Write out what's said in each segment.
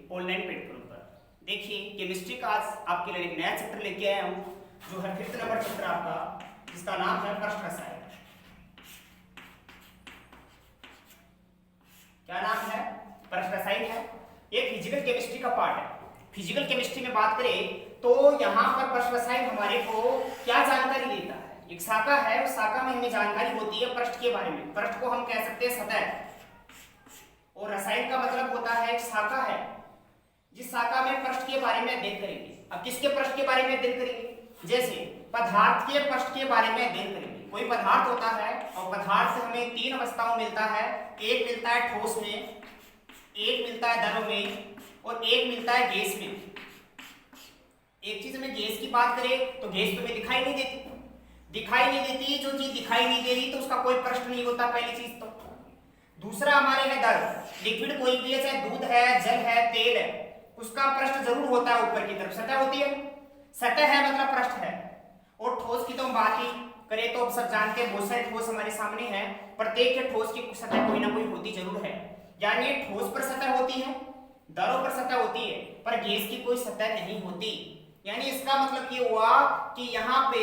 Online platform पर। देखिए chemistry का आज आपके लिए एक नया चैप्टर लेके आया हूँ जो है 5th नंबर चैप्टर आपका, जिसका नाम है पृष्ठ रसायन। क्या नाम है? पृष्ठ रसायन है। ये फिजिकल केमिस्ट्री का पार्ट है। फिजिकल केमिस्ट्री में बात करें तो यहाँ पर पृष्ठ रसायन हमारे को क्या जानकारी देता है? एक शाखा है, उस शाखा में हमें जानकारी होती है पृष्ठ के बारे में। पृष्ठ को हम कह सकते हैं सतह, और रसायन का मतलब होता है एक शाखा है जिस शाखा में पृष्ठ के बारे में अध्ययन करेंगे। अब किसके पृष्ठ के बारे में अध्ययन करेंगे? जैसे पदार्थ के पृष्ठ के बारे में अध्ययन करेंगे। कोई पदार्थ होता है और पदार्थ से हमें 3 अवस्थाओं मिलता है। एक मिलता है ठोस में, एक मिलता है द्रव में, और एक मिलता है गैस में। एक चीज में गैस की बात करें तो गैस तुम्हें दिखाई नहीं देती। जो चीज दिखाई नहीं दे रही तो उसका कोई पृष्ठ नहीं होता, पहली चीज तो। दूसरा हमारे है द्रव। लिक्विड कोई भी है, चाहे दूध है, जल है, तेल है, उसका पृष्ठ जरूर होता है ऊपर की तरफ, सतह होती है। सतह है मतलब पृष्ठ है। और ठोस की तो हम बात ही करें तो सब जानते हैं, बहुत सारे ठोस हमारे सामने हैं। प्रत्येक के ठोस की सतह कोई ना कोई होती जरूर है। यानी ठोस पर सतह होती है, द्रव पर सतह होती है, पर गैस की कोई सतह नहीं होती। यानी इसका मतलब ये हुआ कि यहाँ पे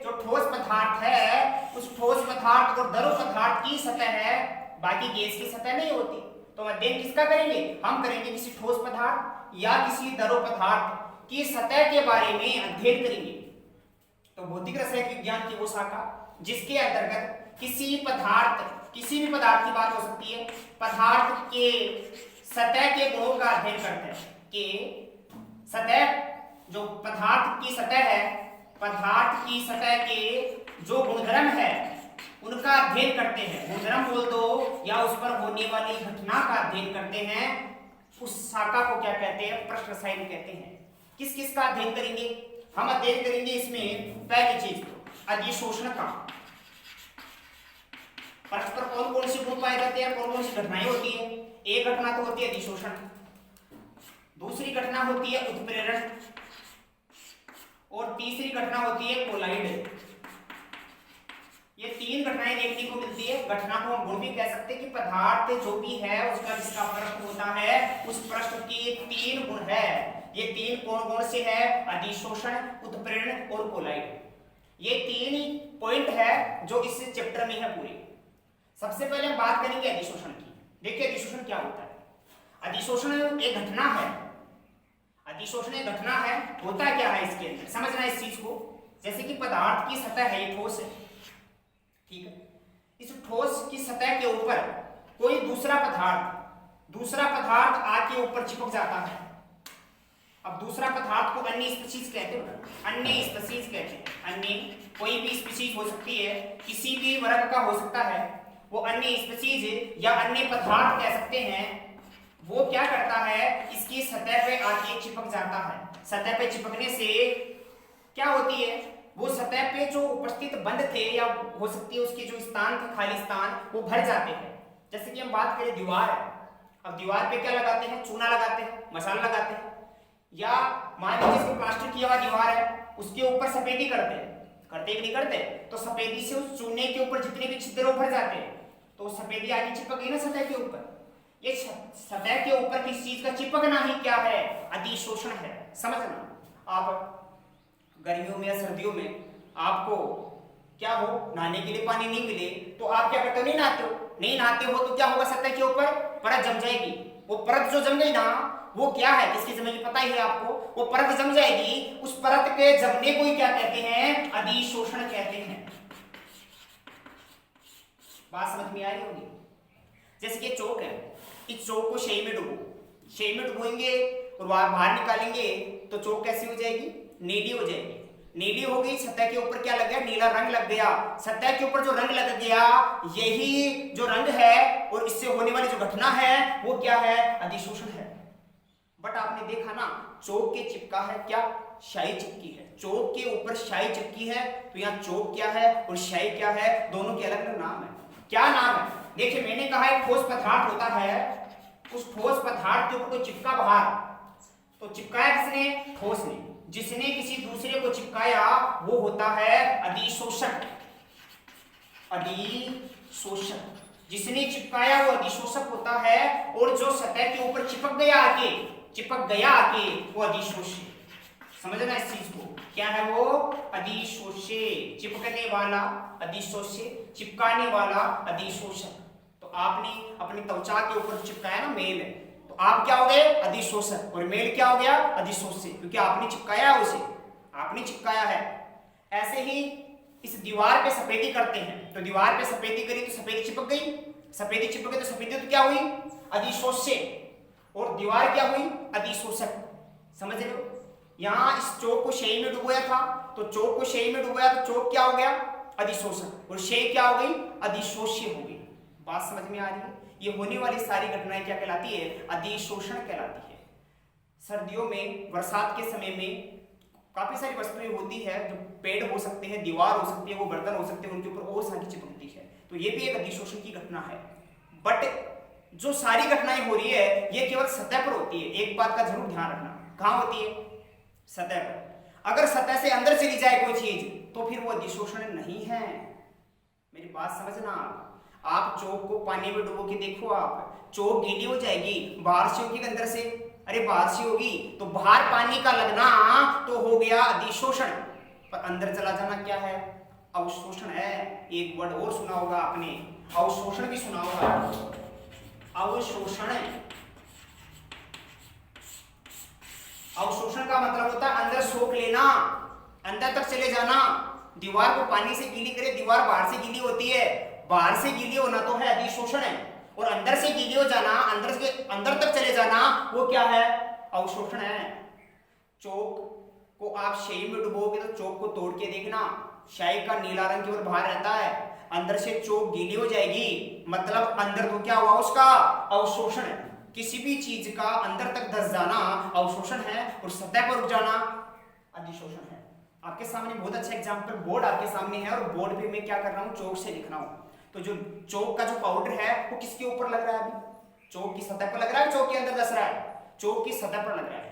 जो ठोस पदार्थ है उस ठोस पदार्थ और द्रव पदार्थ की सतह है, बाकी गैस की सतह नहीं होती। तो अध्ययन किसका करेंगे? हम करेंगे किसी ठोस पदार्थ या किसी द्रव पदार्थ की सतह के बारे में अध्ययन करेंगे। तो भौतिक रसायन विज्ञान की वो शाखा जिसके अंतर्गत किसी भी पदार्थ की बात हो सकती है, पदार्थ के सतह के गुणों का अध्ययन करते हैं। कि सतह जो पदार्थ की सतह है, पदार्थ की सतह के जो गुणधर्म है उनका अध्ययन करते हैं। गुणधर्म बोल दो या उस पर होने वाली घटना का अध्ययन करते हैं। उस शाखा को क्या कहते हैं? पृष्ठ रसायन कहते हैं। किस किस का अध्ययन करेंगे? हम अध्ययन करेंगे इसमें पहली चीज तो अधिशोषण का। पृष्ठ पर कौन कौन सी गुण पाए जाते हैं, कौन कौन सी घटनाएं होती है? एक घटना तो होती है अधिशोषण, दूसरी घटना होती है उत्प्रेरण, और तीसरी घटना होती है कोलाइड। ये 3 घटनाएं देखने को मिलती है। घटना को हम गुण भी कह सकते हैं कि पदार्थ जो भी है उसका जिसका पृष्ठ होता है उस पृष्ठ के 3 गुण है। ये 3 कौन कौन से है? अधिशोषण, उत्प्रेरण और कोलाइड। ये 3 ही पॉइंट है जो इस चैप्टर में है पूरी। सबसे पहले हम बात करेंगे अधिशोषण की। देखिए अधिशोषण क्या होता है। अधिशोषण एक घटना है। अधिशोषण एक घटना है। होता क्या है इसके अंदर, समझना है इस चीज को। जैसे कि पदार्थ की सतह है, ये ठोस है, ठीक है। इस ठोस की सतह के ऊपर कोई दूसरा पदार्थ आके ऊपर चिपक जाता है। अब दूसरा पदार्थ को अन्य स्पीशीज कहते हैं। अन्य स्पीशीज कहते हैं। अन्य कोई भी स्पीशीज हो सकती है, किसी भी वर्ग का हो सकता है, वो अन्य स्पीशीज या अन्य पदार्थ कह सकते हैं। वो क्या करता है? इसकी सतह पे आके चिपक जाता है। सतह पे चिपकने से क्या होती है? वो सतह पे जो उपस्थित बंद थे या हो सकती है उसके जो स्थान थे, खाली स्थान, वो भर जाते हैं। जैसे कि हम बात करें दीवार है। अब दीवार पे क्या लगाते हैं? चूना लगाते हैं, मसाला लगाते हैं, या मान लीजिए इसको प्लास्टर किया हुआ दीवार है, उसके ऊपर सफेदी करते हैं। करते कि नहीं करते? तो सफेदी से उस चूने के ऊपर जितने भी छिद्र भर जाते हैं तो सफेदी आगे चिपक गई ना सतह के ऊपर। ये सतह के ऊपर किसी चीज का चिपकना ही क्या है? अधिशोषण है। समझना। आप गर्मियों में या सर्दियों में आपको क्या हो, नहाने के लिए पानी नहीं मिले तो आप क्या करते हो? नहीं नहाते हो तो क्या होगा? सतह के ऊपर परत जम जाएगी। वो परत जो जम गई ना, वो क्या है, किसकी जमेगी पता ही है आपको। वो परत जम जाएगी, उस परत के जमने को ही क्या कहते हैं? अधिशोषण कहते हैं। बात समझ में आ रही होगी। जैसे कि चौक है, इस चौक को शई में डुबोएंगे और बाहर निकालेंगे तो चौक कैसी हो जाएगी? नीली हो जाएगी। नीली हो गई, सतह के ऊपर क्या लग गया? नीला रंग लग गया। सतह के ऊपर जो रंग लग गया, यही जो रंग है और इससे होने वाली जो घटना है वो क्या है? अधिशोषण है। बट आपने देखा ना, चौक के चिपका है क्या? शाई चिपकी है। चौक के ऊपर शाई चिपकी है, तो यहाँ चौक क्या है और शाई क्या है? दोनों के अलग अलग नाम है। क्या नाम है? देखिए मैंने कहा एक ठोस पदार्थ होता है, उस ठोस पदार्थ के ऊपर कोई चिपका बाहर, तो चिपकाया किसने? ठोस ने। जिसने किसी दूसरे को चिपकाया वो होता है अधिशोषक। जिसने चिपकाया वो अधिशोषक होता है, और जो सतह के ऊपर चिपक गया आके चिपक गया आके, वो अधिशोष्य। समझना इस चीज को, क्या है वो? अधिशोष्य, चिपकने वाला अधिशोष्य, चिपकाने वाला अधिशोषक। तो आपने अपनी त्वचा के ऊपर चिपकाया ना मेल, तो आप क्या हो गए? अधिशोषक, और मेल क्या हो गया? अधिशोष्य, क्योंकि आपने चिपकाया उसे, आपने चिपकाया है। ऐसे ही इस दीवार पे सफेदी करते हैं, तो दीवार पे सफेदी करी तो सफेदी चिपक गई, सफेदी चिपक गई तो सफेदी तो क्या हुई? अधिशोष्य, और दीवार क्या हुई? अधिशोषक। समझ रहे हो? यहाँ इस चौक को शेई में डुबोया था, तो चौक को शेई में डुबोया तो चौक क्या हो गया? अधिशोषक, और शेई क्या हो गई? अधिशोष्य हो गई। बात समझ में आ रही है? ये होने वाली सारी घटनाएं क्या कहलाती है? अधिशोषण कहलाती है। सर्दियों में, बरसात के समय में काफी सारी वस्तुएं होती है, जो पेड़ हो सकते हैं, दीवार हो सकती है, वो बर्तन हो सकते हैं, उनके ऊपर ओस आके चिपकती है, तो ये भी एक अधिशोषण की घटना है। बट जो सारी घटनाएं हो रही है ये केवल सतह पर होती है। एक बात का जरूर ध्यान रखना, कहां होती है? सतह पर। अगर सतह से अंदर चली जाए कोई चीज तो फिर वो अधिशोषण नहीं है। मेरी बात समझना। आप चौक को पानी में डुबो के देखो, आप चौक गीली हो जाएगी, बाहर से होगी अंदर से? अरे बाहर से होगी, तो बाहर पानी का लगना तो हो गया अधिशोषण, पर अंदर चला जाना क्या है? अवशोषण है। एक वर्ड और सुना होगा आपने, अवशोषण भी सुना होगा। अवशोषण, अवशोषण का मतलब होता है अंदर सोख लेना, अंदर तक चले जाना। दीवार को पानी से गीली करे, दीवार बाहर से गीली होती है, बाहर से गीली होना तो है अधिशोषण है, और अंदर से गीली हो जाना, अंदर से अंदर तक चले जाना, वो क्या है? अवशोषण है। चौक को आप शाही में डुबोगे तो चौक को तोड़ के देखना, शाही का नीला रंग केवल बाहर रहता है, अंदर से चौक गीली हो जाएगी, मतलब अंदर तो क्या हुआ उसका? अवशोषण है। किसी भी चीज का अंदर तक धस जाना अवशोषण है, और सतह पर रुक जाना अधिशोषण है। आपके सामने बहुत अच्छा एग्जांपल बोर्ड आपके सामने है, और बोर्ड पे मैं क्या कर रहा हूँ? चौक से लिख रहा हूँ। तो जो चौक का जो पाउडर है वो किसके ऊपर लग रहा है? अभी चौक की सतह पर लग रहा है, चौक के अंदर धस रहा है? चौक की सतह पर लग रहा है,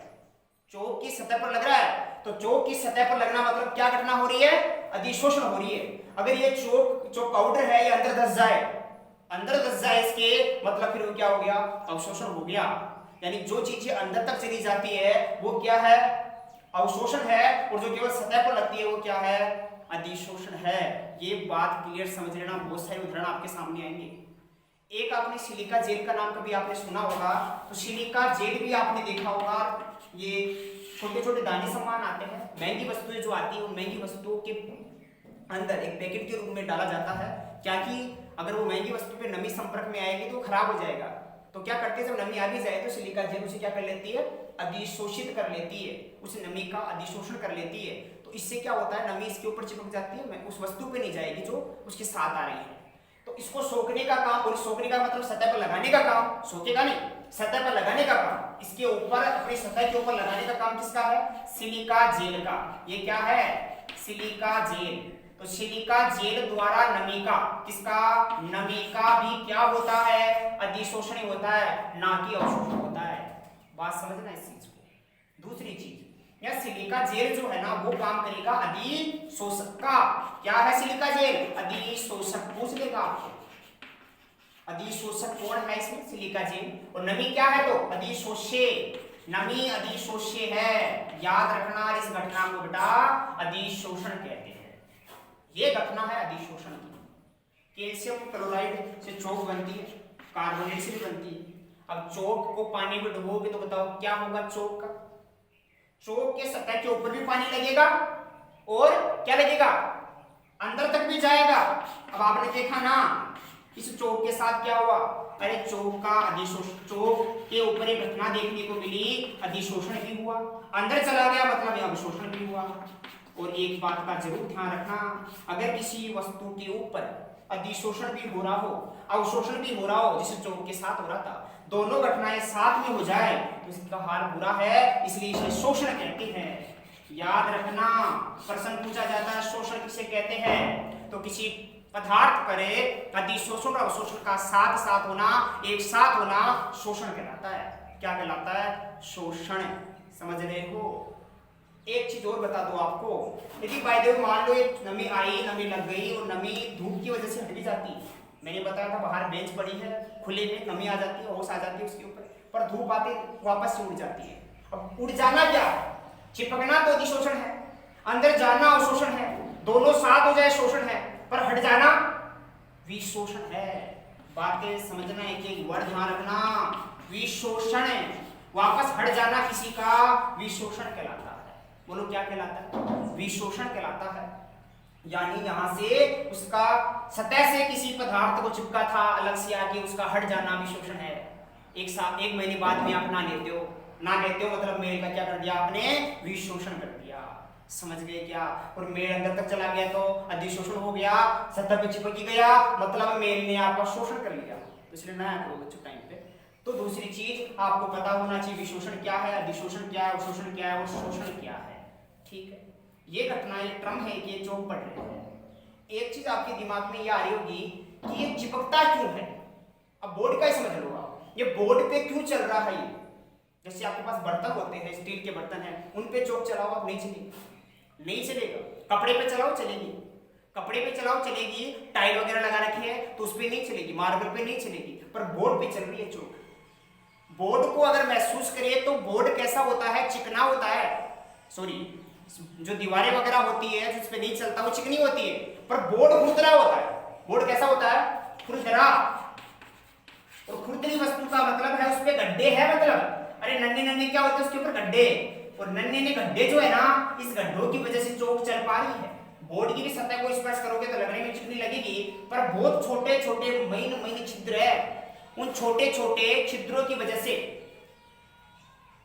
चौक की सतह पर लग रहा है। तो चौक की सतह पर लगना मतलब क्या घटना हो रही है? अधिशोषण हो रही है। अगर ये चौक जो पाउडर है ये अंदर धस जाए, अंदर धस जाए इसके, मतलब फिर वो क्या हो गया? अवशोषण हो गया। यानी जो चीजें अंदर तक चली जाती है वो क्या है? अवशोषण है, और जो केवल सतह पर लगती है वो क्या है? अधिशोषण है। ये बात क्लियर समझ लेना। बहुत सारे उदाहरण आपके सामने आएंगे। एक आपने सिलिका जेल का नाम कभी आपने सुना होगा, तो सिलिका जेल भी आपने देखा होगा। ये छोटे छोटे दाने समान आते हैं, महंगी वस्तुएं जो आती है उन महंगी वस्तुओं के अंदर एक पैकेट के रूप में डाला जाता है, क्या कि अगर वो महंगी वस्तु पे नमी संपर्क में आएगी तो वो खराब हो जाएगा। तो क्या करते हैं, जब नमी आ भी जाए तो सिलिका जेल उसे क्या कर लेती है? अधिशोषित कर लेती है, उस नमी का अधिशोषण कर लेती है। तो इससे क्या होता है? नमी इसके ऊपर चिपक जाती है, उस वस्तु पे नहीं जाएगी जो उसके साथ आ रही है। तो इसको सोखने का काम, और सोखने का मतलब सतह पर लगाने का काम, सोखेगा नहीं, सतह पर लगाने का काम, इसके ऊपर अपनी सतह के ऊपर लगाने का काम किसका है? सिलिका जेल का। ये क्या है? Silica gel. तो सिलिका जेल द्वारा नमी का, किसका? नमी का भी क्या होता है? अधिशोषण होता है, ना कि अवशोषण होता है। बात समझना इस चीज को। दूसरी चीज, यह सिलिका जेल जो है ना वो काम करेगा अधिशोषक का। क्या है सिलिका जेल? अधिशोषक। पूछ लेगा आपको अधिशोषक कौन है इसमें? Silica gel. और नमी क्या है? तो अधिशोष्य। नमी अधिशोष्य है, याद रखना इस घटना को बेटा अधिशोषण कहते हैं। ये घटना है अधिशोषण की। कैल्शियम क्लोराइड से चौक बनती है, कार्बोनेट से भी बनती है। अब चौक को पानी में डुबोगे तो बताओ क्या होगा? चौक का, चौक के सतह के ऊपर भी पानी लगेगा, और क्या लगेगा? अंदर तक भी जाएगा। अब आपने देखा ना इस चौक के साथ क्या हुआ? अरे चौक का अधिशोषण, चौक के ऊपर एक घटना देखने को मिली, अधिशोषण भी हुआ, अंदर चला गया मतलब अवशोषण भी हुआ। और एक बात का जरूर ध्यान रखना, अगर किसी वस्तु के ऊपर अधिशोषण भी हो रहा हो, अवशोषण भी हो रहा हो, जैसे चौक के साथ हो रहा था, दोनों घटनाएं साथ में हो जाए तो इसका हाल बुरा है, इसलिए इसे शोषण कहते हैं। याद रखना, प्रश्न पूछा जाता है शोषण किसे कहते हैं? तो किसी पदार्थ करे अधिशोषण और अवशोषण का साथ साथ होना, एक साथ होना शोषण कहलाता है। क्या कहलाता है? शोषण। समझ रहे हो? एक चीज और बता दो आपको, यदि बाय द वे मान लो एक नमी आई, नमी लग गई, और नमी धूप की वजह से हट भी जाती, मैंने बताया था बाहर बेंच पड़ी है, खुले में नमी आ जाती है, ओस आ जाती है उसके ऊपर, पर धूप आते वापस से उड़ जाती है। अब उड़ जाना क्या है? चिपकना तो अधिशोषण है, अंदर जाना अवशोषण है, दोनों साथ हो जाए शोषण है, पर हट जाना विशोषण है। बातें समझना, एक वर्ड ध्यान रखना, विशोषण, वापस हट जाना किसी का विशोषण कहलाता है। बोलो क्या कहलाता है? विशोषण कहलाता है। यानी यहां से उसका सतह से किसी पदार्थ को चिपका था, अलग से आके उसका हट जाना विशोषण है। एक महीने बाद में आप ना लेते हो, ना लेते हो मतलब मेल का क्या कर दिया आपने? विशोषण कर दिया। समझ गए क्या? और मेल अंदर तक चला गया तो अधिशोषण हो गया, सतह पे चिपक गया, मतलब मेल ने आपका शोषण कर लिया। तो इसलिए नया करो बच्चों टाइम पे। तो दूसरी चीज आपको पता होना चाहिए, विशोषण क्या है, अधिशोषण क्या है, अवशोषण क्या है और शोषण क्या है। ठीक है, ये घटना एक क्रम है कि जो पढ़ रहे हैं। एक चीज आपके दिमाग में ये आ रही होगी कि ये चिपकता क्यों है। अब बोर्ड का ही समझ लो आप, ये बोर्ड पे क्यों चल रहा है ये। जैसे आपके पास बर्तन होते हैं, स्टील के बर्तन हैं, उन पे चोक चलाओ आप, नहीं चलेगी, नहीं चलेगा। कपड़े पे चलाओ चलेगी, कपड़े पे चलाओ चलेगी, टाइल वगैरह लगा रखी है तो उस पे नहीं चलेगी, मार्बल पे नहीं चलेगी, पर बोर्ड पे चल रही है चोक। बोर्ड को अगर महसूस करिए तो बोर्ड कैसा होता है? चिकना होता है। सॉरी, जो दीवारें वगैरह होती है जिस पे नहीं चलता वो चिकनी होती है, पर बोर्ड खुरदरा होता है। बोर्ड कैसा होता है? खुरदरा। और खुरदरी वस्तु का मतलब है उस पे गड्ढे है, मतलब अरे नन्हे नन्हे क्या होते हैं उसके ऊपर गड्ढे, और नन्हे नन्हे गड्ढे जो है ना, इस गड्ढों की वजह से चौक चल पा रही है। बोर्ड की भी सतह को स्पर्श करोगे तो लगने में चिकनी लगेगी, पर बहुत छोटे छोटे महीन छिद्र है। उन छोटे छोटे छिद्रों की वजह से,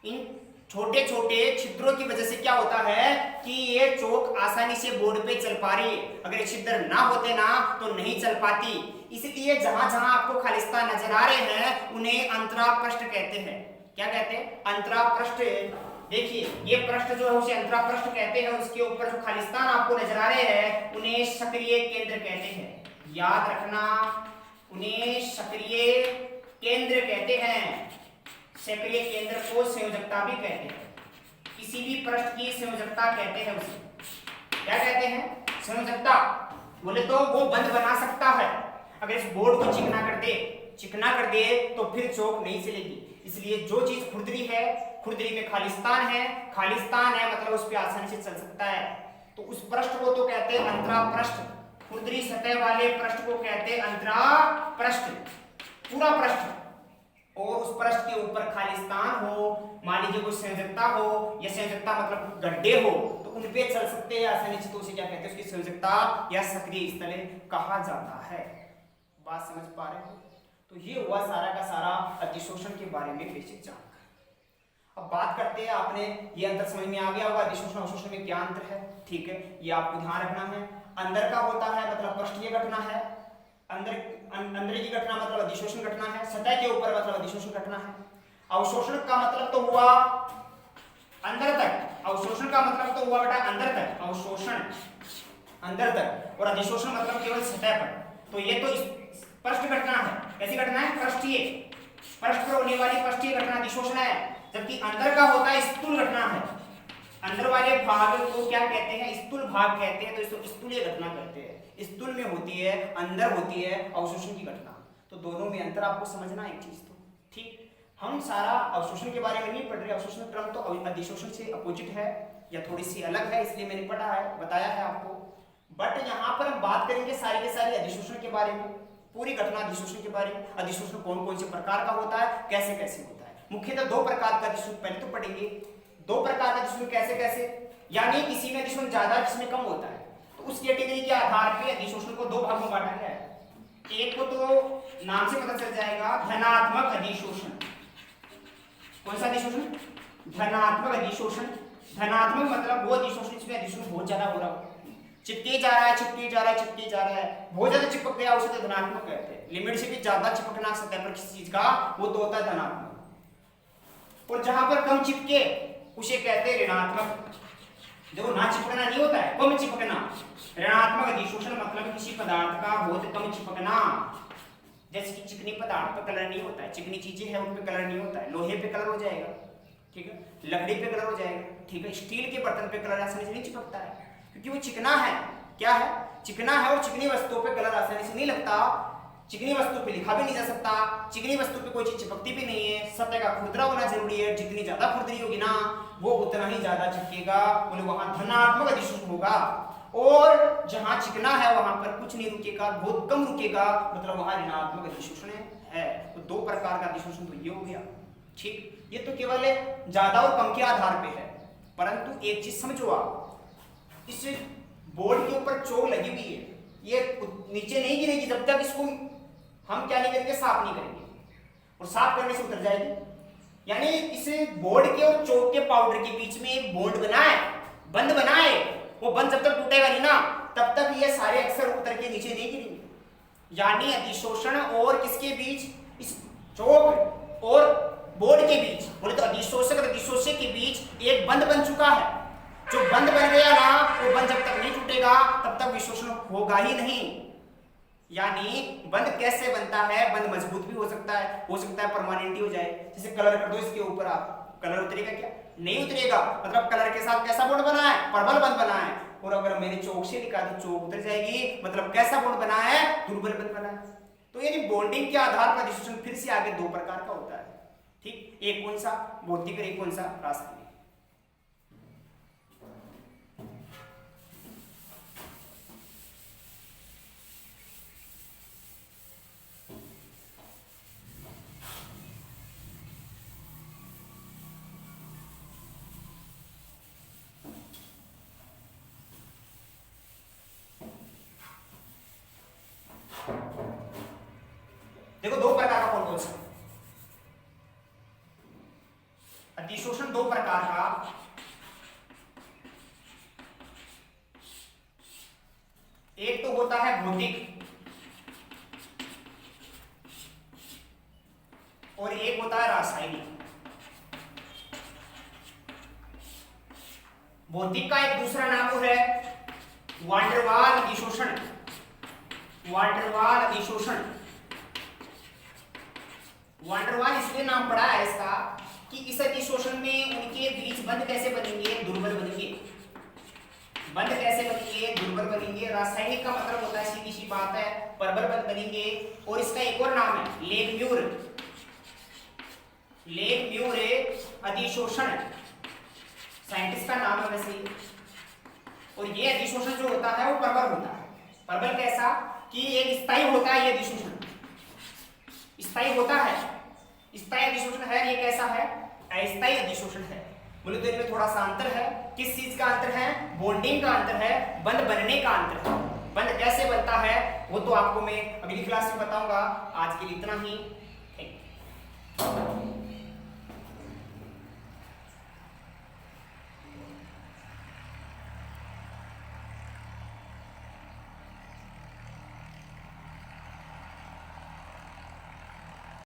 इन छोटे छोटे छिद्रों की वजह से क्या होता है कि ये चौक आसानी से बोर्ड पे चल पा रही है। अगर ये छिद्र ना होते ना तो नहीं चल पाती। इसलिए जहां जहां आपको खालिस्तान नजर आ रहे हैं उन्हें अंतरापृष्ठ कहते हैं। क्या कहते हैं? अंतरापृष्ठ। देखिए ये पृष्ठ जो है उसे अंतरापृष्ठ कहते हैं, उसके ऊपर जो खालिस्तान आपको नजर आ रहे हैं उन्हें सक्रिय केंद्र कहते हैं। याद रखना, उन्हें सक्रिय केंद्र कहते हैं। सक्रिय केंद्र को संयोजकता भी कहते हैं। किसी भी पृष्ठ की संयोजकता कहते हैं उसे। क्या कहते हैं? संयोजकता। बोले तो वो बंद बना सकता है। अगर इस बोर्ड को चिकना कर दे तो फिर चौक नहीं चलेगी। इसलिए जो चीज खुरदरी है, खुरदरी में खालिस्तान है मतलब उस पर आसानी से चल सकता है। तो उस पृष्ठ को तो कहते हैं अंतरापृष्ठ। खुरदरी सतह वाले पृष्ठ को कहते हैं अंतरापृष्ठ, पूरा पृष्ठ। और उस पृष्ठ के ऊपर खालिस्तान हो, मान लीजिए कोई संयोजकता हो, या संयोजकता मतलब गड्ढे हो, तो उन पे चल सकते हैं आसानी से। तो उसे क्या कहते हैं? उसकी संयोजकता या सक्रिय स्थल कहा जाता है। बात समझ पा रहे हो? तो ये हुआ सारा का सारा अधिशोषण के बारे में बेसिक जानकारी। अब बात करते हैं, आपने ये अंतर समझ में आ गया होगा अधिशोषण अवशोषण में क्या अंतर है। ठीक है, ये आपको ध्यान रखना है। अंदर का होता है मतलब पृष्ठीय घटना है, अंदर की घटना मतलब अधिशोषण घटना है, सतह के ऊपर मतलब अधिशोषण घटना है। अवशोषण का मतलब तो हुआ अंदर तक, अवशोषण का मतलब तो हुआ बेटा अंदर तक, अवशोषण अंदर तक, और अधिशोषण मतलब केवल सतह पर। तो ये तो पृष्ठ घटना है। कैसी घटना है? पृष्ठीय, पृष्ठ पर होने वाली पृष्ठीय घटना अधिशोषण है। जबकि अंदर का होता है स्थूल घटना है। अंदर वाले भाग को क्या कहते हैं? स्थूल भाग कहते हैं। तो इसको स्थूलीय घटना कहते हैं। स्थूल में होती है, अंदर होती है अवशोषण की घटना। तो दोनों में अंतर आपको समझना एक चीज तो। ठीक, हम सारा अवशोषण के बारे में नहीं पढ़ रहे। अवशोषण क्रम तो अधिशोषण से अपोजिट है या थोड़ी सी अलग है, इसलिए मैंने पढ़ा है, बताया है आपको। बट यहाँ पर हम बात करेंगे सारी के सारी अधिशोषण के बारे में, पूरी घटना अधिशोषण के बारे में। अधिशोषण कौन कौन से प्रकार का होता है, कैसे कैसे होता है। मुख्यतः दो प्रकार का अधिशोषण पहले तो पढ़ेंगे। दो प्रकार का अधिशोषण कैसे कैसे, यानी किसी में अधिशोषण ज्यादा जिसमें कम होता है। तो उस कैटेगरी के आधार पे अधिशोषण को दो भागों में बांटा गया है। एक को तो नाम से पता चल जाएगा, धनात्मक अधिशोषण। कौन सा अधिशोषण? धनात्मक अधिशोषण। धनात्मक मतलब वो अधिशोषण जिसमें अधिशोषण बहुत ज्यादा हो रहा हो, चिपके जा रहा है, चिपके जा रहा है, चिपके जा रहा है, बहुत ज्यादा चिपक गया, उसे तो धनात्मक कहते हैं। लिमिट से भी ज्यादा चिपकना सतह पर किसी चीज का, वो तो होता है धनात्मक। और जहां पर कम चिपके उसे कहते हैं ऋणात्मक। जो ना चिपकना नहीं होता है, कम चिपकना। ऋणात्मक अधिशोषण मतलब किसी पदार्थ का बहुत कम चिपकना। जैसे कि चिकनी पदार्थ पर कलर नहीं होता है, चिकनी चीजें हैं उन पे कलर नहीं होता है। लोहे पे कलर हो जाएगा, ठीक है, लकड़ी पे कलर हो जाएगा, ठीक है। स्टील के बर्तन पे कलर आसानी से नहीं चिपकता है क्योंकि वो चिकना है। क्या है? चिकना है, और चिकनी वस्तुओं पे कलर आसानी से नहीं लगता। चिकनी वस्तु पे लिखा भी नहीं जा सकता, चिकनी वस्तु पे कोई चीज चिपकती भी नहीं है, सतह का खुरदरा होना जरूरी है, जितनी ज्यादा खुरदरी होगी ना वो उतना ही ज्यादा चिपकेगा, बोले वहां धनात्मक अधिशोषण होगा। और जहां चिकना है वहां पर कुछ नहीं रुकेगा, बहुत कम रुकेगा, मतलब वहां ऋणात्मक अधिशोषण है। तो दो प्रकार का अधिशोषण तो ये हो गया, ठीक। ये तो केवल ज्यादा और कम के आधार पे है, परंतु एक चीज समझो आप, इस बोर्ड के ऊपर चोक लगी हुई है, ये नीचे नहीं गिरेगी जब तक इसको हम क्या नहीं करेंगे, साफ नहीं करेंगे, और साफ करने से उतर जाएगी। यानी इस बोर्ड के और चोक के पाउडर के बीच में एक बॉन्ड बना है, बंध बना है, वो बंध जब तक टूटेगा नहीं ना तब तक ये सारे अक्षर उतर के नीचे नहीं गिरेंगे। यानी अधिशोषण और किसके बीच, इस चोक और बोर्ड के बीच, बोले तो अधिशोषक और अधिशोष्य के बीच एक बंध बन चुका है। जो बंध बन गया ना वो बंध जब तक नहीं टूटेगा तब तक विशोषण होगा ही नहीं। यानी बंध कैसे बनता है, बंध मजबूत भी हो सकता है परमानेंट ही हो जाए। जैसे कलर कर दो इसके ऊपर, आप कलर उतरेगा क्या, नहीं उतरेगा, मतलब कलर के साथ कैसा बॉन्ड बना है, प्रबल बंध बना है। और अगर मैंने चौक से लिखा तो चौक उतर जाएगी, मतलब कैसा बॉन्ड बना है, दुर्बल बंध बना है। तो यानी बॉन्डिंग के आधार पर अधिशोषण फिर से आगे दो प्रकार का होता है, ठीक। एक कौन सा, भौतिक, और एक कौन सा, रासायनिक। देखो दो प्रकार का कौन कौन सा अधिशोषण, दो प्रकार का। एक तो होता है भौतिक और एक होता है रासायनिक। भौतिक का एक दूसरा नाम है वान डेर वाल अधिशोषण। वान डेर वाल अधिशोषण, वान डेर वाल इसलिए नाम पड़ा है इसका कि इस अधिशोषण में उनके बीच बंध कैसे बनेंगे, दुर्बल बनेंगे। बंध कैसे बनेंगे, दुर्बल बनेंगे। रासायनिक का मतलब होता है, सीधी सी बात है, प्रबल बंध बनेंगे। और इसका एक और नाम है लेग म्यूर, लेग म्यूर अधिशोषण, साइंटिस्ट का नाम है वैसे। और ये अधिशोषण जो होता है वो प्रबल होता है। प्रबल कैसा कि एक स्थायी होता है, ये अधिशोषण स्थायी होता है, स्थायी अधिशोषण है। ये कैसा है, अस्थायी अधिशोषण है। बोले तो इनमें थोड़ा सा अंतर है। किस चीज का अंतर है, बॉन्डिंग का अंतर है, बंध बनने का अंतर है। बंध कैसे बनता है वो तो आपको मैं अगली क्लास में बताऊंगा। आज के लिए इतना ही।